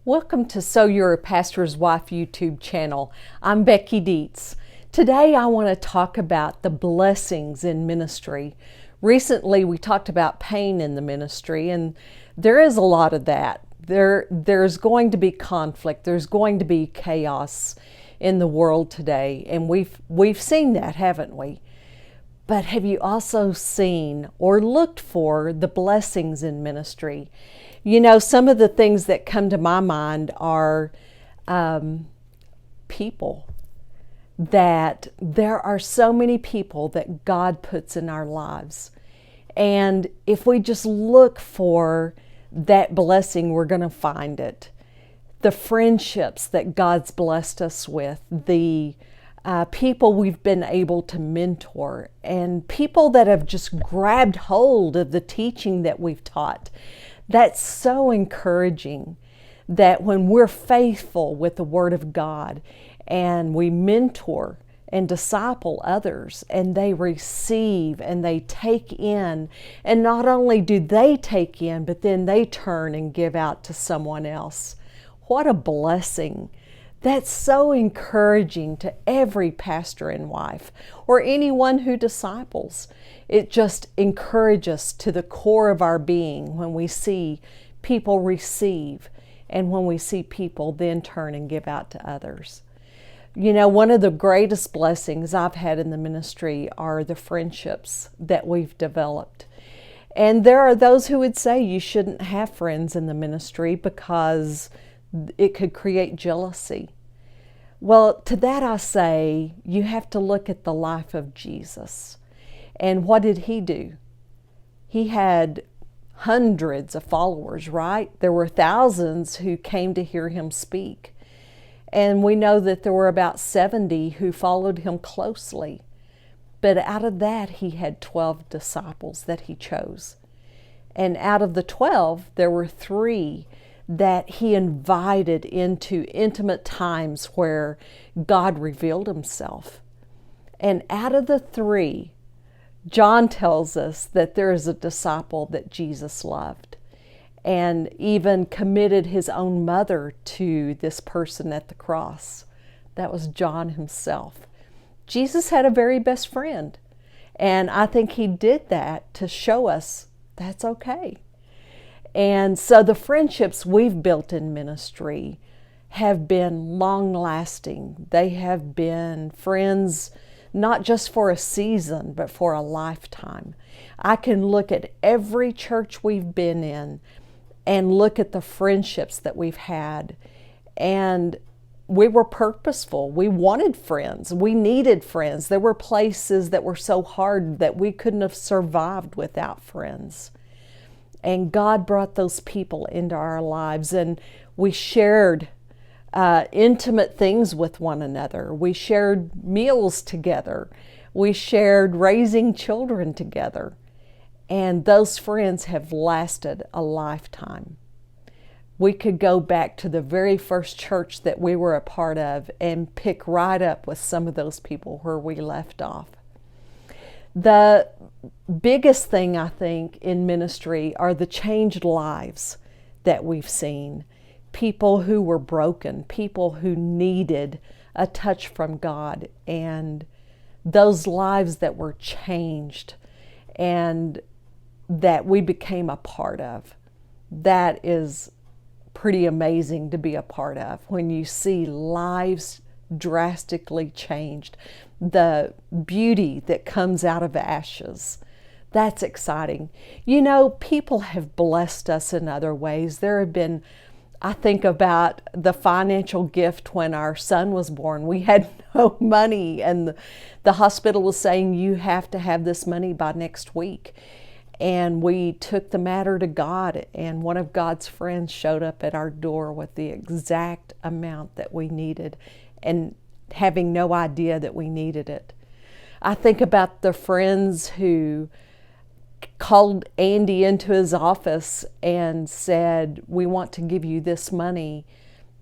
Welcome to So You're a Pastor's Wife YouTube channel. I'm Becky Dietz. Today I want to talk about the blessings in ministry. Recently we talked about pain in the ministry, and there is a lot of that. There's going to be conflict, there's going to be chaos in the world today, and we've seen that, haven't we? But have you also seen or looked for the blessings in ministry? You know, some of the things that come to my mind are people. That there are so many people that God puts in our lives. And if we just look for that blessing, we're going to find it. The friendships that God's blessed us with, the people we've been able to mentor, and people that have just grabbed hold of the teaching that we've taught. That's so encouraging that when we're faithful with the Word of God and we mentor and disciple others and they receive and they take in, and not only do they take in, but then they turn and give out to someone else. What a blessing. That's so encouraging to every pastor and wife or anyone who disciples. It just encourages us to the core of our being when we see people receive and when we see people then turn and give out to others. You know, one of the greatest blessings I've had in the ministry are the friendships that we've developed. And there are those who would say you shouldn't have friends in the ministry because it could create jealousy. Well, to that I say, you have to look at the life of Jesus. And what did he do? He had hundreds of followers, right? There were thousands who came to hear him speak. And we know that there were about 70 who followed him closely. But out of that, he had 12 disciples that he chose. And out of the 12, there were 3 that he invited into intimate times where God revealed himself. And out of the 3, John tells us that there is a disciple that Jesus loved and even committed his own mother to this person at the cross. That was John himself. Jesus had a very best friend, and I think he did that to show us that's okay. And so the friendships we've built in ministry have been long-lasting. They have been friends not just for a season, but for a lifetime. I can look at every church we've been in and look at the friendships that we've had. And we were purposeful. We wanted friends. We needed friends. There were places that were so hard that we couldn't have survived without friends. And God brought those people into our lives, and we shared intimate things with one another. We shared meals together. We shared raising children together. And those friends have lasted a lifetime. We could go back to the very first church that we were a part of and pick right up with some of those people where we left off. The biggest thing, I think, in ministry are the changed lives that we've seen. People who were broken, people who needed a touch from God, and those lives that were changed and that we became a part of. That is pretty amazing to be a part of when you see lives drastically changed. The beauty that comes out of ashes. That's exciting. You know, people have blessed us in other ways. There have been, I think about the financial gift when our son was born. We had no money, and the hospital was saying, you have to have this money by next week. And we took the matter to God, and one of God's friends showed up at our door with the exact amount that we needed, and having no idea that we needed it. I think about the friends who called Andy into his office and said, we want to give you this money,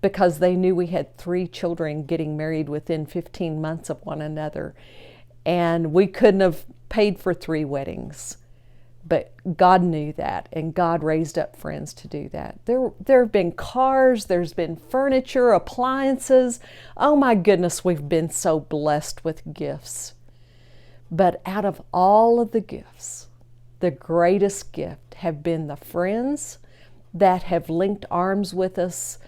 because they knew we had 3 children getting married within 15 months of one another. And we couldn't have paid for 3 weddings. But God knew that, and God raised up friends to do that. There have been cars, there's been furniture, appliances. Oh my goodness, we've been so blessed with gifts. But out of all of the gifts, the greatest gift have been the friends that have linked arms with us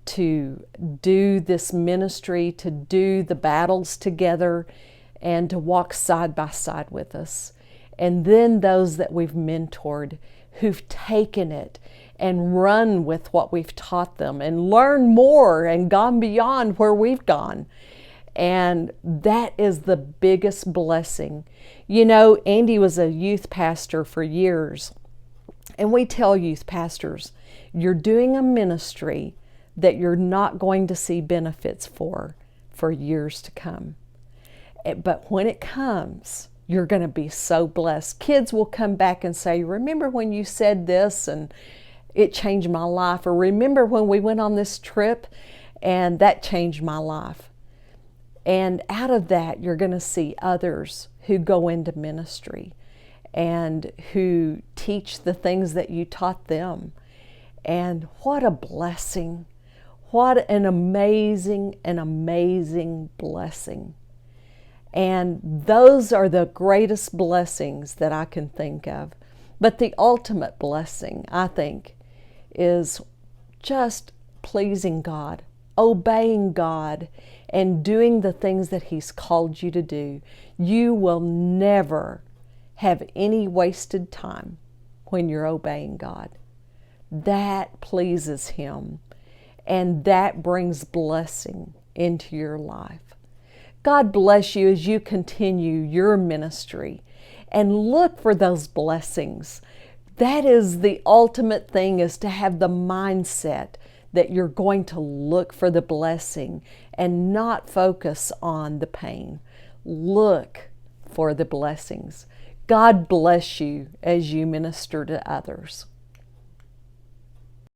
to do this ministry, to do the battles together, and to walk side by side with us. And then those that we've mentored, who've taken it and run with what we've taught them and learned more and gone beyond where we've gone. And that is the biggest blessing. You know, Andy was a youth pastor for years. And we tell youth pastors, you're doing a ministry that you're not going to see benefits for years to come. But when it comes, you're going to be so blessed. Kids will come back and say, remember when you said this and it changed my life? Or remember when we went on this trip and that changed my life? And out of that, you're going to see others who go into ministry and who teach the things that you taught them. And what a blessing. What an amazing blessing. And those are the greatest blessings that I can think of. But the ultimate blessing, I think, is just pleasing God, obeying God, and doing the things that He's called you to do. You will never have any wasted time when you're obeying God. That pleases Him, and that brings blessing into your life. God bless you as you continue your ministry and look for those blessings. That is the ultimate thing, is to have the mindset that you're going to look for the blessing and not focus on the pain. Look for the blessings. God bless you as you minister to others.